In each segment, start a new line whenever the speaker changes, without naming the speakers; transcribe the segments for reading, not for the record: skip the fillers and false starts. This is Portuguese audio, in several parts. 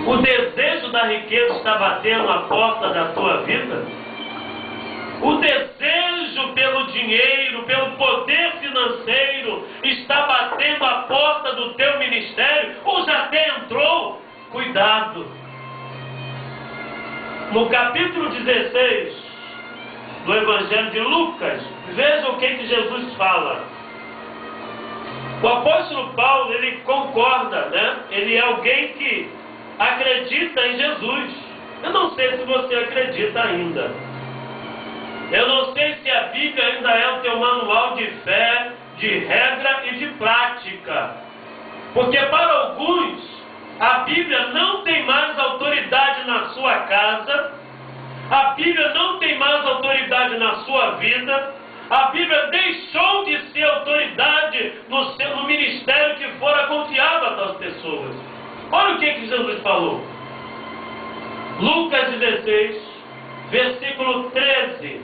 O desejo da riqueza está batendo a porta da tua vida? O desejo pelo dinheiro, pelo poder financeiro, está batendo a porta do teu ministério? Ou já até entrou? Cuidado! No capítulo 16 do Evangelho de Lucas, veja o que Jesus fala. O apóstolo Paulo, ele concorda, né? Ele é alguém que acredita em Jesus. Eu não sei se você acredita ainda. Eu não sei se a Bíblia ainda é o teu manual de fé, de regra e de prática. Porque para alguns, a Bíblia não tem mais autoridade na sua casa, a Bíblia não tem mais autoridade na sua vida, a Bíblia deixou de ser autoridade no ministério que fora confiado a tais pessoas. Olha o que Jesus falou. Lucas 16, versículo 13.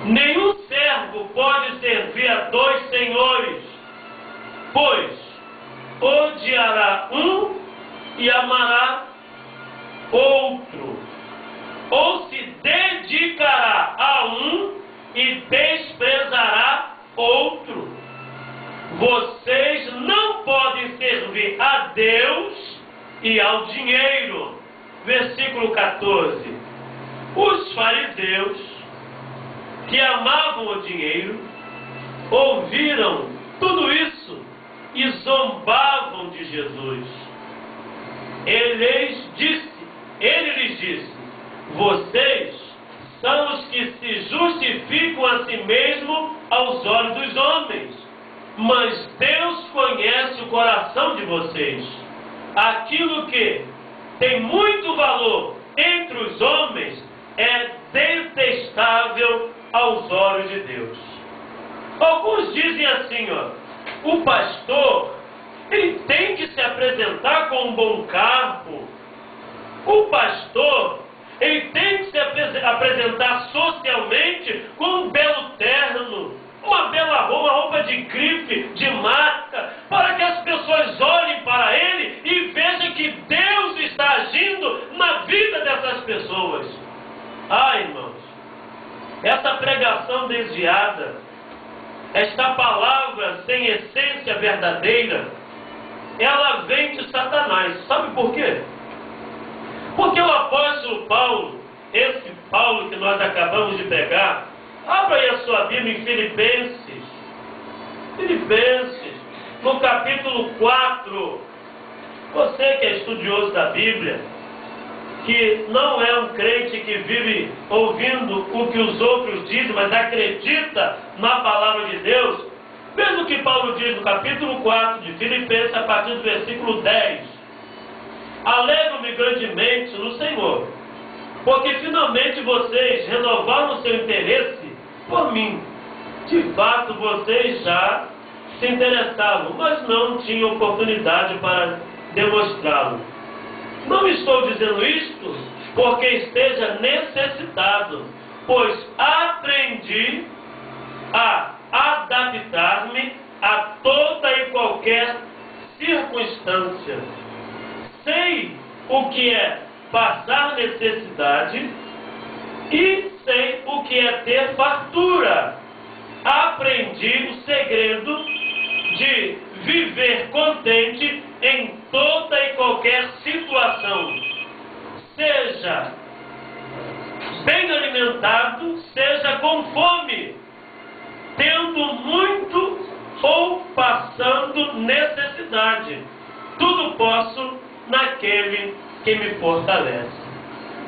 Nenhum servo pode servir a dois senhores, pois odiará um e amará outro, ou se dedicará a um e desprezará outro. Vocês não podem servir a Deus e ao dinheiro. Versículo 14. Os fariseus, que amavam o dinheiro, ouviram tudo isso e zombavam de Jesus. Ele lhes disse: vocês são os que se justificam a si mesmo aos olhos dos homens, mas Deus conhece o coração de vocês. Aquilo que tem muito valor entre os homens é detestável aos olhos de Deus. Alguns dizem assim, o pastor, ele tem que se apresentar com um bom carro. O pastor, ele tem que se apresentar socialmente com um belo terno, uma bela roupa, uma roupa de grife, de marca, para que as pessoas olhem para ele e vejam que Deus está agindo na vida dessas pessoas. Irmãos, essa pregação desviada, esta palavra sem essência verdadeira, ela vem de Satanás. Sabe por quê? Porque o apóstolo Paulo, esse Paulo que nós acabamos de pegar, abra aí a sua Bíblia em Filipenses, no capítulo 4. Você que é estudioso da Bíblia, que não é um crente que vive ouvindo o que os outros dizem, mas acredita na palavra de Deus, veja o que Paulo diz no capítulo 4 de Filipenses, a partir do versículo 10. Alegro-me grandemente no Senhor, porque finalmente vocês renovaram o seu interesse por mim. De fato, vocês já se interessavam, mas não tinham oportunidade para demonstrá-lo. Não estou dizendo isto porque esteja necessitado, pois aprendi a adaptar-me a toda e qualquer circunstância. Sei o que é passar necessidade e sei o que é ter fartura. Aprendi o segredo de viver contente em toda e qualquer situação. Seja bem alimentado, seja com fome, tendo muito ou passando necessidade. Tudo posso naquele que me fortalece.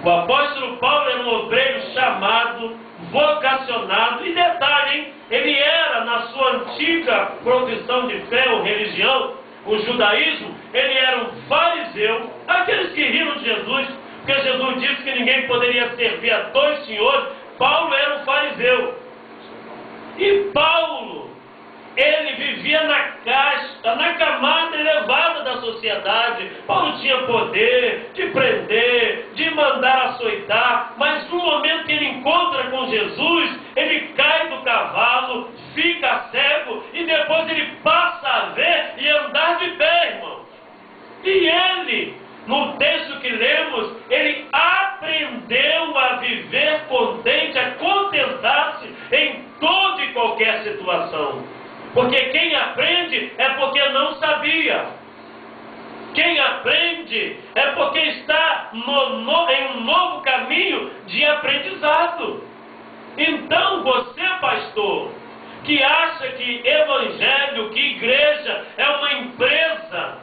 O apóstolo Paulo era um obreiro chamado, vocacionado, e detalhe, hein? Ele era, na sua antiga profissão de fé ou religião, o judaísmo, ele era um fariseu, aqueles que riram de Jesus, porque Jesus disse que ninguém poderia servir a dois senhores. Paulo era um fariseu. E Paulo, ele vivia na casta, na camada elevada da sociedade. Paulo tinha poder de prender, de mandar açoitar, mas no momento que ele encontra com Jesus, ele cai do cavalo, fica cego e depois ele passa a ver e andar de pé, irmãos. E ele, no texto que lemos, ele aprendeu a viver contente, a contentar-se em toda e qualquer situação. Porque quem aprende é porque não sabia. Quem aprende é porque está em um novo caminho de aprendizado. Então você, pastor, que acha que evangelho, que igreja é uma empresa,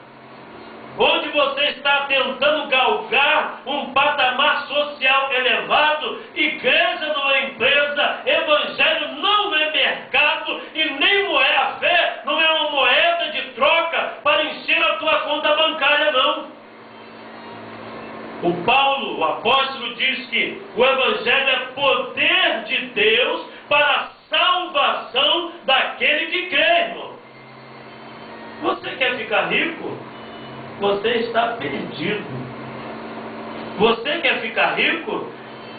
onde você está tentando galgar um patamar social elevado, igreja não é empresa, evangelho não é mercado e nem a fé não é uma moeda de troca para encher a tua conta bancária, não. O Paulo, o apóstolo, diz que o evangelho é poder de Deus para a salvação daquele que crê, irmão. Você quer ficar rico? Você está perdido. Você quer ficar rico?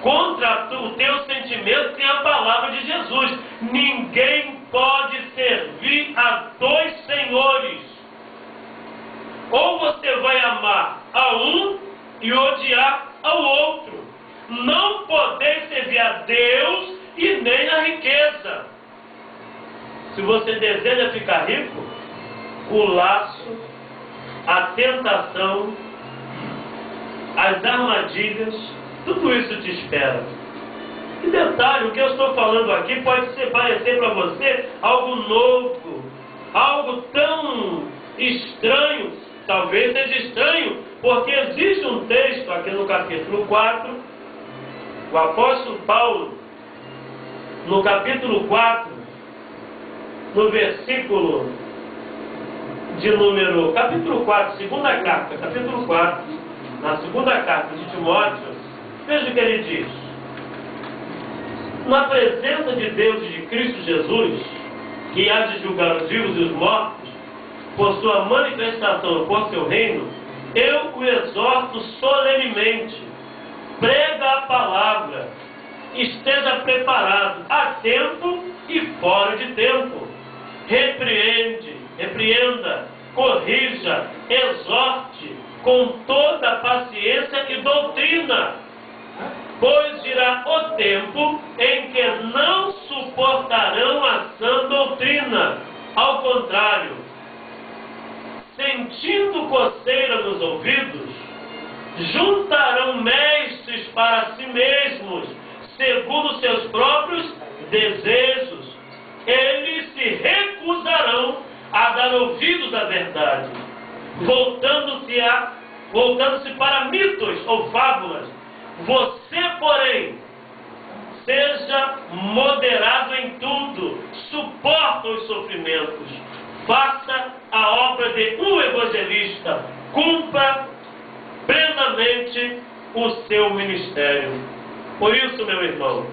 Contra o teu sentimento tem a palavra de Jesus. Ninguém pode servir a dois senhores. Ou você vai amar a um e odiar ao outro. Não poder servir a Deus e nem a riqueza. Se você deseja ficar rico, o laço, a tentação, as armadilhas, tudo isso te espera. E detalhe, o que eu estou falando aqui pode parecer para você algo novo, algo tão estranho. Talvez seja estranho, porque existe um texto aqui no capítulo 4, o apóstolo Paulo, no capítulo 4, no versículo de número, capítulo 4, segunda carta, capítulo 4, na segunda carta de Timóteo, veja o que ele diz. Na presença de Deus e de Cristo Jesus, que há de julgar os vivos e os mortos, por sua manifestação por seu reino, eu o exorto solenemente, prega a palavra, esteja preparado a tempo e fora de tempo, repreenda, corrija, exorte com toda paciência e doutrina, pois virá o tempo em que não suportarão a sã doutrina, ao contrário, sentindo coceira nos ouvidos, juntarão mestres para si mesmos, segundo seus próprios desejos. Eles se recusarão a dar ouvidos à verdade, voltando-se para mitos ou fábulas. Você, porém, seja moderado em tudo, suporta os sofrimentos, faça a obra de um evangelista, cumpra plenamente o seu ministério. Por isso, meu irmão,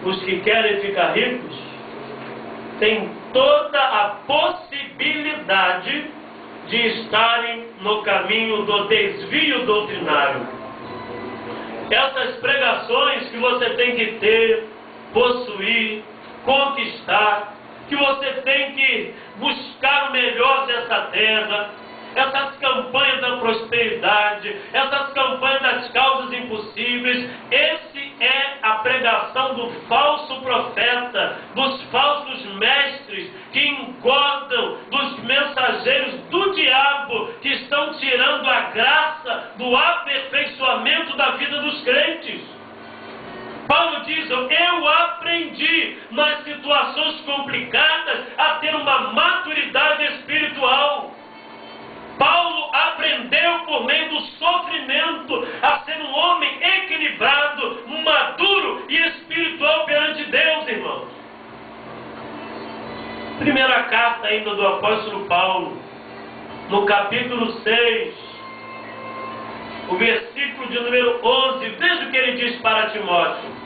os que querem ficar ricos têm toda a possibilidade de estarem no caminho do desvio doutrinário. Essas pregações que você tem que ter, possuir, conquistar, que você tem que buscar o melhor dessa terra, essas campanhas da prosperidade, essas campanhas das causas impossíveis, esse é a pregação do falso profeta, dos falsos mestres que engordam, dos mensageiros do diabo, que estão tirando a graça do aperfeiçoamento da vida dos crentes. Paulo diz, eu aprendi nas situações complicadas a ter uma maturidade espiritual. Paulo aprendeu por meio do sofrimento a ser um homem equilibrado, maduro e espiritual perante Deus, irmãos. Primeira carta ainda do apóstolo Paulo, no capítulo 6, o versículo de número 11, veja o que ele diz para Timóteo.